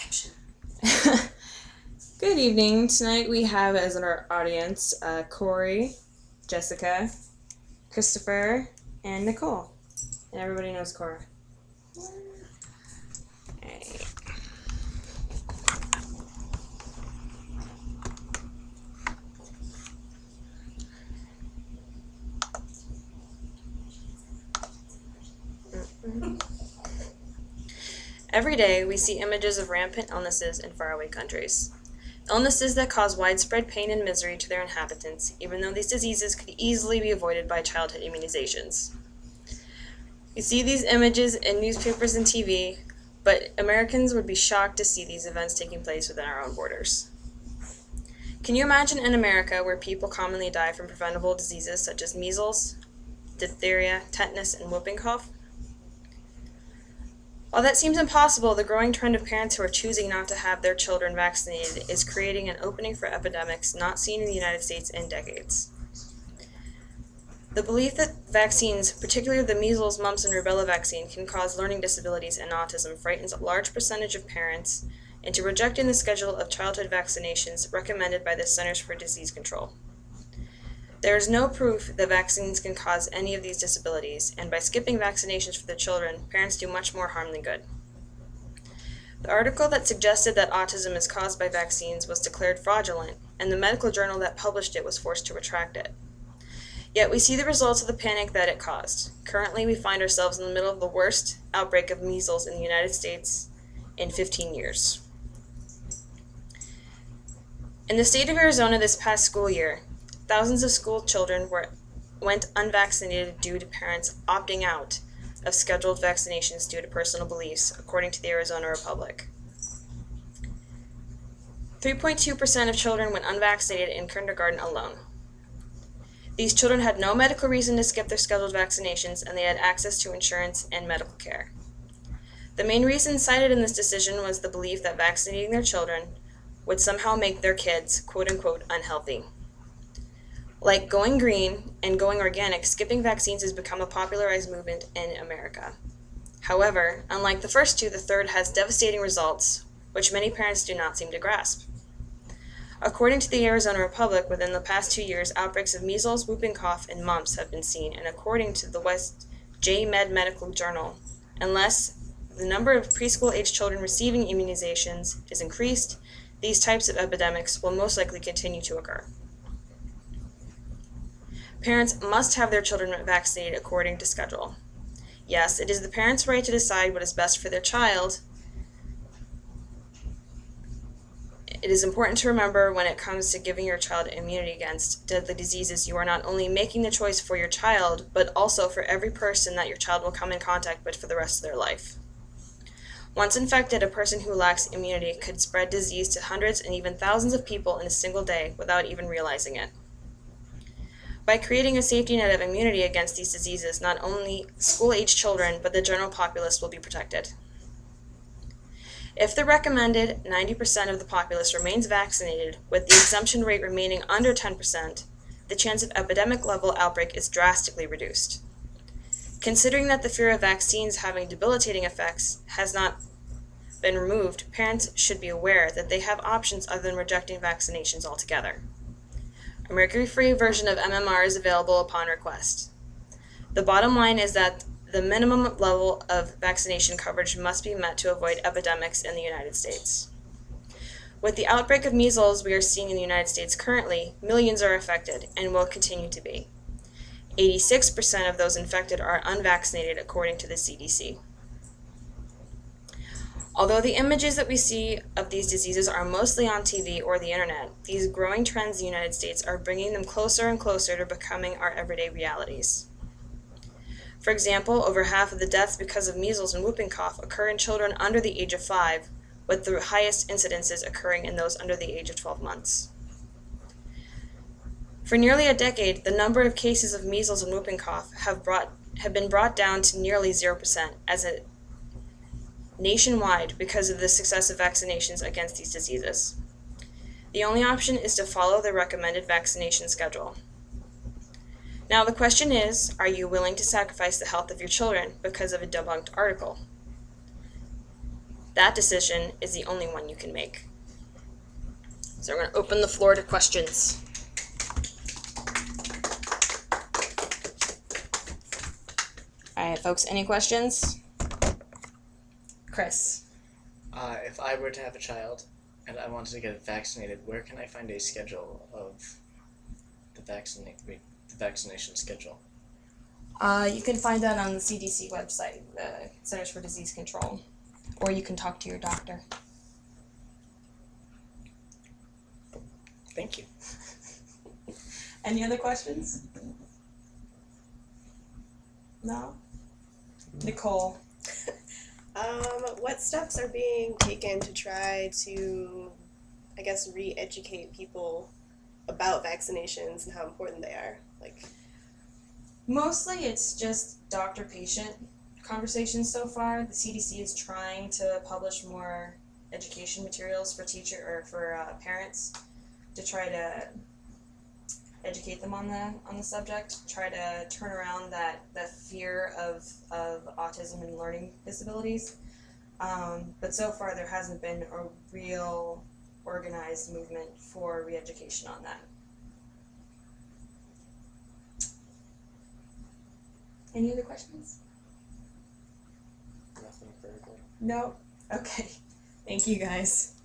caption. Good evening. Tonight we have as our audience Corey, Jessica, Christopher, and Nicole. And everybody knows Cora. Alright. Every day we see images of rampant illnesses in faraway countries. Illnesses that cause widespread pain and misery to their inhabitants, even though these diseases could easily be avoided by childhood immunizations. We see these images in newspapers and TV, but Americans would be shocked to see these events taking place within our own borders. Can you imagine an America where people commonly die from preventable diseases such as measles, diphtheria, tetanus, and whooping cough? While that seems impossible, the growing trend of parents who are choosing not to have their children vaccinated is creating an opening for epidemics not seen in the United States in decades. The belief that vaccines, particularly the measles, mumps, and rubella vaccine, can cause learning disabilities and autism frightens a large percentage of parents into rejecting the schedule of childhood vaccinations recommended by the Centers for Disease Control. There is no proof that vaccines can cause any of these disabilities, and by skipping vaccinations for their children, parents do much more harm than good. The article that suggested that autism is caused by vaccines was declared fraudulent, and the medical journal that published it was forced to retract it. Yet we see the results of the panic that it caused. Currently, we find ourselves in the middle of the worst outbreak of measles in the United States in 15 years. In the state of Arizona this past school year, thousands of school children went unvaccinated due to parents opting out of scheduled vaccinations due to personal beliefs, according to the Arizona Republic. 3.2% of children went unvaccinated in kindergarten alone. These children had no medical reason to skip their scheduled vaccinations, and they had access to insurance and medical care. The main reason cited in this decision was the belief that vaccinating their children would somehow make their kids, quote-unquote, unhealthy. Like going green and going organic, skipping vaccines has become a popularized movement in America. However, unlike the first two, the third has devastating results, which many parents do not seem to grasp. According to the Arizona Republic, within the past 2 years, outbreaks of measles, whooping cough, and mumps have been seen, and according to the West J Med Medical Journal, unless the number of preschool-aged children receiving immunizations is increased, these types of epidemics will most likely continue to occur. Parents must have their children vaccinated according to schedule. Yes, it is the parents' right to decide what is best for their child. It is important to remember when it comes to giving your child immunity against deadly diseases, you are not only making the choice for your child, but also for every person that your child will come in contact with for the rest of their life. Once infected, a person who lacks immunity could spread disease to hundreds and even thousands of people in a single day without even realizing it. By creating a safety net of immunity against these diseases, not only school-aged children, but the general populace will be protected. If the recommended 90% of the populace remains vaccinated, with the exemption rate remaining under 10%, the chance of epidemic-level outbreak is drastically reduced. Considering that the fear of vaccines having debilitating effects has not been removed, parents should be aware that they have options other than rejecting vaccinations altogether. A mercury-free version of MMR is available upon request. The bottom line is that the minimum level of vaccination coverage must be met to avoid epidemics in the United States. With the outbreak of measles we are seeing in the United States currently, millions are affected and will continue to be. 86% of those infected are unvaccinated, according to the CDC. Although the images that we see of these diseases are mostly on TV or the internet, these growing trends in the United States are bringing them closer and closer to becoming our everyday realities. For example, over half of the deaths because of measles and whooping cough occur in children under the age of 5, with the highest incidences occurring in those under the age of 12 months. For nearly a decade, the number of cases of measles and whooping cough have been brought down to nearly 0% nationwide because of the success of vaccinations against these diseases. The only option is to follow the recommended vaccination schedule. Now the question is, are you willing to sacrifice the health of your children because of a debunked article? That decision is the only one you can make. So we're going to open the floor to questions. All right, folks, any questions? Chris. If I were to have a child and I wanted to get it vaccinated, where can I find a schedule of the vaccination schedule? You can find that on the CDC website, the Centers for Disease Control, or you can talk to your doctor. Thank you. Any other questions? No? Nicole. What steps are being taken to try to, I guess, re-educate people about vaccinations and how important they are? Like, Mostly it's just doctor-patient conversations so far. The CDC is trying to publish more education materials for parents to try to educate them on the subject, try to turn around that fear of autism and learning disabilities. But so far there hasn't been a real organized movement for re-education on that. Any other questions? Nothing further. No? Okay. Thank you guys.